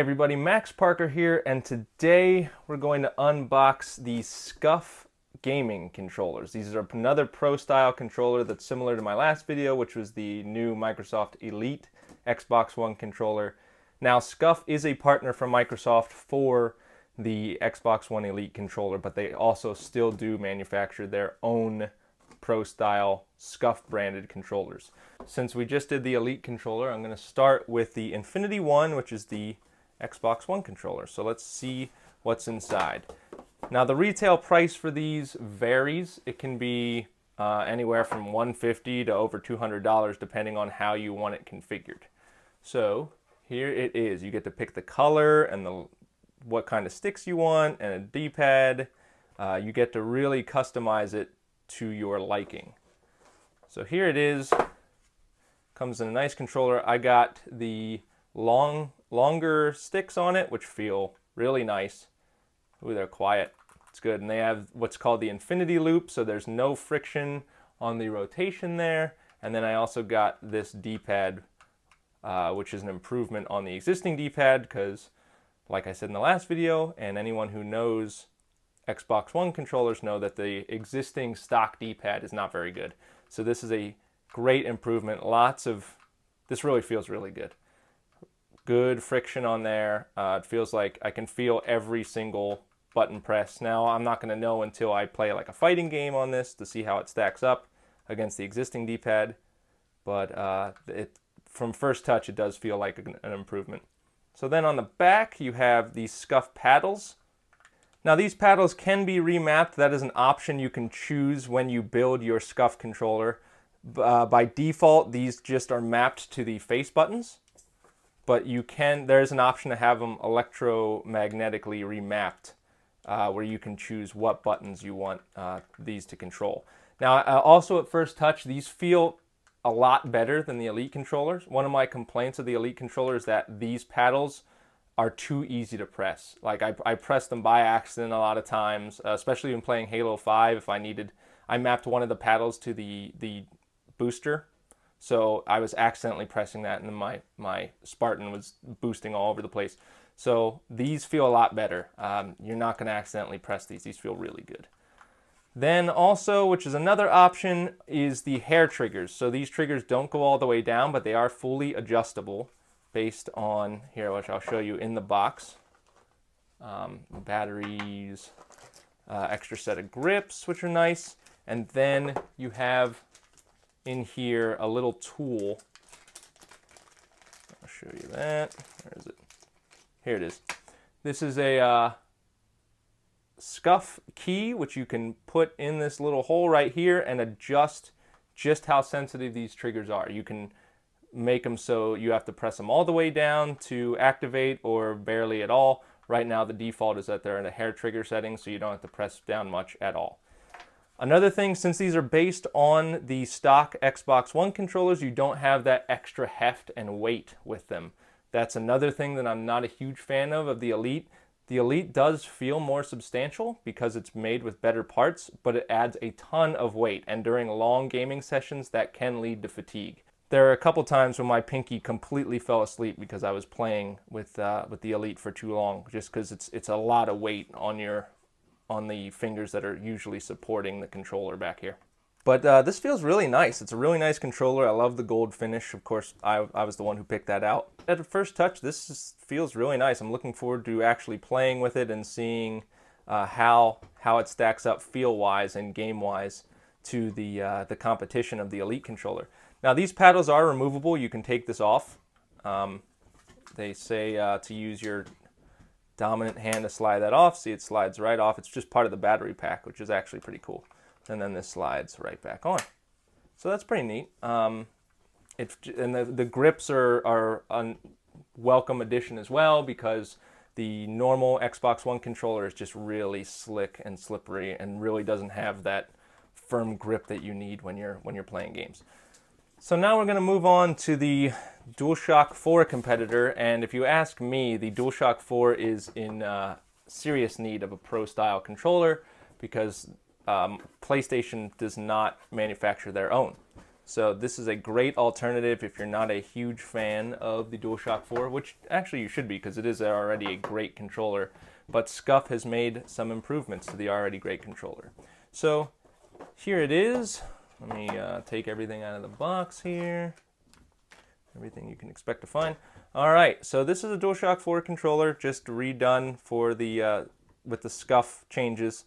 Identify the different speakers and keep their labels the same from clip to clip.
Speaker 1: everybody, Max Parker here, and today we're going to unbox the SCUF gaming controllers. These are another pro style controller that's similar to my last video, which was the new Microsoft Elite Xbox One controller. Now SCUF is a partner from Microsoft for the Xbox One Elite controller, but they also still do manufacture their own pro style SCUF branded controllers. Since we just did the Elite controller, I'm going to start with the Infinity One, which is the Xbox One controller. So let's see what's inside. Now the retail price for these varies. It can be anywhere from $150 to over $200 depending on how you want it configured. So here it is. You get to pick the color and what kind of sticks you want and a D-pad. You get to really customize it to your liking. So here it is. Comes in a nice controller. I got the longer sticks on it, which feel really nice. Ooh, they're quiet. It's good. And they have what's called the infinity loop, so there's no friction on the rotation there. And then I also got this D-pad, which is an improvement on the existing D-pad, because like I said in the last video, and anyone who knows Xbox One controllers know that the existing stock D-pad is not very good. So this is a great improvement. This really feels really good. Good friction on there. It feels like I can feel every single button press. Now I'm not going to know until I play like a fighting game on this to see how it stacks up against the existing D-pad, but from first touch it does feel like an improvement. So then on the back you have these SCUF paddles. Now these paddles can be remapped. That is an option you can choose when you build your SCUF controller. By default, these just are mapped to the face buttons, but there's an option to have them electromagnetically remapped, where you can choose what buttons you want these to control. Now, also at first touch, these feel a lot better than the Elite controllers. One of my complaints of the Elite controller is that these paddles are too easy to press. Like I press them by accident a lot of times, especially when playing Halo 5. If I mapped one of the paddles to the booster, so I was accidentally pressing that, and then my Spartan was boosting all over the place. So these feel a lot better. You're not going to accidentally press these. These feel really good. Then also, which is another option, is the hair triggers. So these triggers don't go all the way down, but they are fully adjustable based on, here, which I'll show you in the box. Batteries, extra set of grips, which are nice. And then you have in here a little tool. I'll show you that. Where is it? Here it is. This is a SCUF key, which you can put in this little hole right here and adjust just how sensitive these triggers are. You can make them so you have to press them all the way down to activate or barely at all. Right now the default is that they're in a hair trigger setting, so you don't have to press down much at all. Another thing, since these are based on the stock Xbox One controllers, you don't have that extra heft and weight with them. That's another thing that I'm not a huge fan of the Elite. The Elite does feel more substantial because it's made with better parts, but it adds a ton of weight, and during long gaming sessions that can lead to fatigue. There are a couple times when my pinky completely fell asleep because I was playing with the Elite for too long, just because it's a lot of weight on the fingers that are usually supporting the controller back here. But this feels really nice. It's a really nice controller. I love the gold finish. Of course, I was the one who picked that out. At first touch, this feels really nice. I'm looking forward to actually playing with it and seeing how it stacks up feel-wise and game-wise to the competition of the Elite controller. Now these paddles are removable. You can take this off. They say to use your dominant hand to slide that off. See, it slides right off. It's just part of the battery pack, which is actually pretty cool. And then this slides right back on. So that's pretty neat. And the grips are a welcome addition as well, because the normal Xbox One controller is just really slick and slippery and really doesn't have that firm grip that you need when you're playing games. So now we're going to move on to the DualShock 4 competitor, and if you ask me, the DualShock 4 is in serious need of a pro-style controller because PlayStation does not manufacture their own. So this is a great alternative if you're not a huge fan of the DualShock 4, which actually you should be because it is already a great controller. But SCUF has made some improvements to the already great controller. So here it is. Let me take everything out of the box here. Everything you can expect to find. All right, so this is a DualShock 4 controller, just redone for the with the SCUF changes.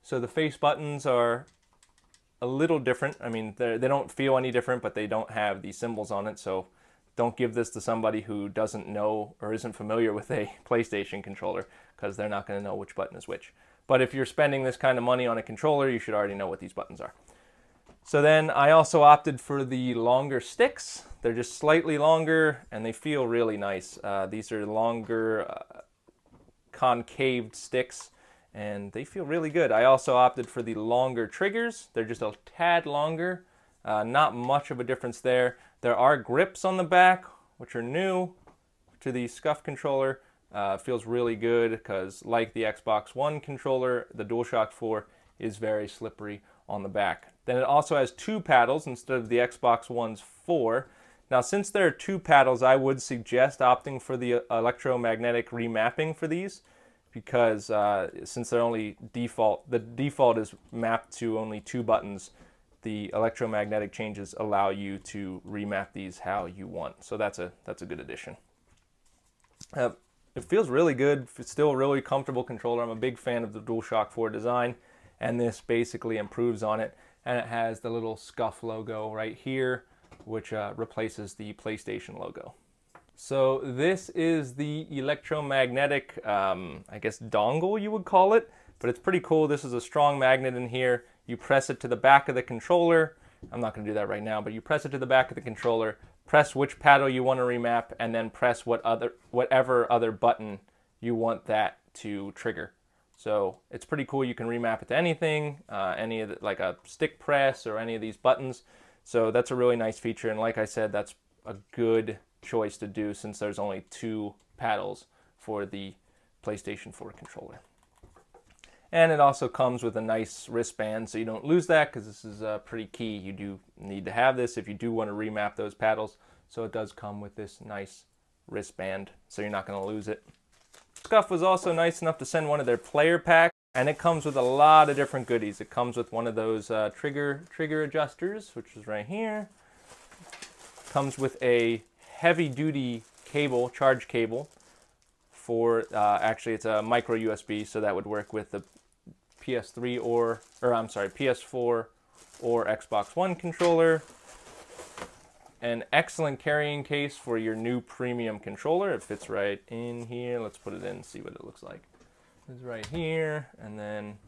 Speaker 1: So the face buttons are a little different. I mean, they don't feel any different, but they don't have the symbols on it. So don't give this to somebody who doesn't know or isn't familiar with a PlayStation controller, because they're not going to know which button is which. But if you're spending this kind of money on a controller, you should already know what these buttons are. So then I also opted for the longer sticks. They're just slightly longer and they feel really nice. These are longer concaved sticks and they feel really good. I also opted for the longer triggers. They're just a tad longer. Not much of a difference there. There are grips on the back, which are new to the SCUF controller. Feels really good because, like the Xbox One controller, the DualShock 4 is very slippery on the back. Then it also has 2 paddles instead of the Xbox One's 4. Now, since there are 2 paddles, I would suggest opting for the electromagnetic remapping for these, because since they're only default, the default is mapped to only 2 buttons. The electromagnetic changes allow you to remap these how you want. So that's a good addition. It feels really good. It's still a really comfortable controller. I'm a big fan of the DualShock 4 design, and this basically improves on it. And it has the little SCUF logo right here, which replaces the PlayStation logo. So this is the electromagnetic, I guess, dongle you would call it, but it's pretty cool. This is a strong magnet in here. You press it to the back of the controller. I'm not going to do that right now, but you press it to the back of the controller, press which paddle you want to remap, and then press whatever other button you want that to trigger. So it's pretty cool. You can remap it to anything, any of the, like a stick press or any of these buttons. So that's a really nice feature. And like I said, that's a good choice to do since there's only 2 paddles for the PlayStation 4 controller. And it also comes with a nice wristband, so you don't lose that, because this is pretty key. You do need to have this if you do want to remap those paddles. So it does come with this nice wristband, so you're not going to lose it. SCUF was also nice enough to send one of their player packs, and it comes with a lot of different goodies. It comes with one of those trigger adjusters, which is right here. Comes with a heavy-duty cable, charge cable, for actually it's a micro USB, so that would work with the PS4 or Xbox One controller. An excellent carrying case for your new premium controller. It fits right in here. Let's put it in and see what it looks like. It's right here, and then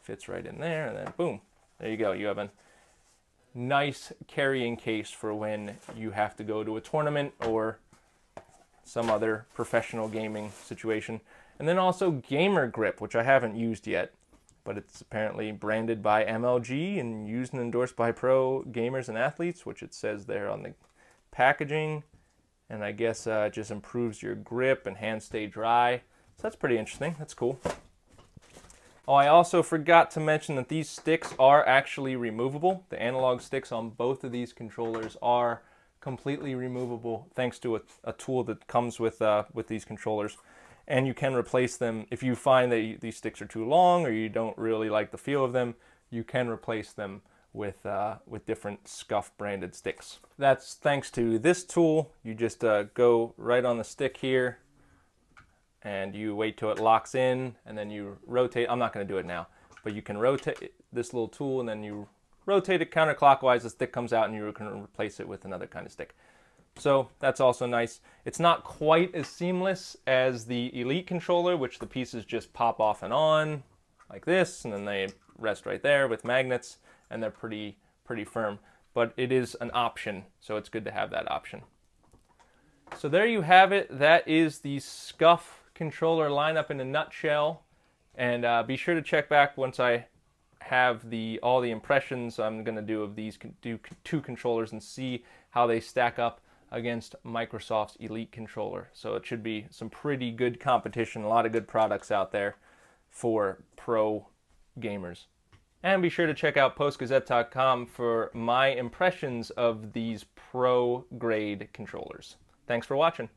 Speaker 1: fits right in there, and then boom, there you go. You have a nice carrying case for when you have to go to a tournament or some other professional gaming situation. And then also Gamer Grip, which I haven't used yet, but it's apparently branded by MLG and used and endorsed by pro gamers and athletes, which it says there on the packaging. And I guess it just improves your grip and hands stay dry. So that's pretty interesting. That's cool. Oh, I also forgot to mention that these sticks are actually removable. The analog sticks on both of these controllers are completely removable thanks to a tool that comes with these controllers. And you can replace them if you find that these sticks are too long or you don't really like the feel of them. You can replace them with different SCUF branded sticks. That's thanks to this tool. You just go right on the stick here and you wait till it locks in, and then you rotate. I'm not going to do it now, but you can rotate this little tool and then you rotate it counterclockwise. The stick comes out and you can replace it with another kind of stick. So that's also nice. It's not quite as seamless as the Elite controller, which the pieces just pop off and on like this, and then they rest right there with magnets, and they're pretty firm. But it is an option, so it's good to have that option. So there you have it. That is the SCUF controller lineup in a nutshell. And be sure to check back once I have all the impressions I'm going to do of these 2 controllers and see how they stack up against Microsoft's Elite controller. So it should be some pretty good competition, a lot of good products out there for pro gamers. And be sure to check out postgazette.com for my impressions of these pro grade controllers. Thanks for watching.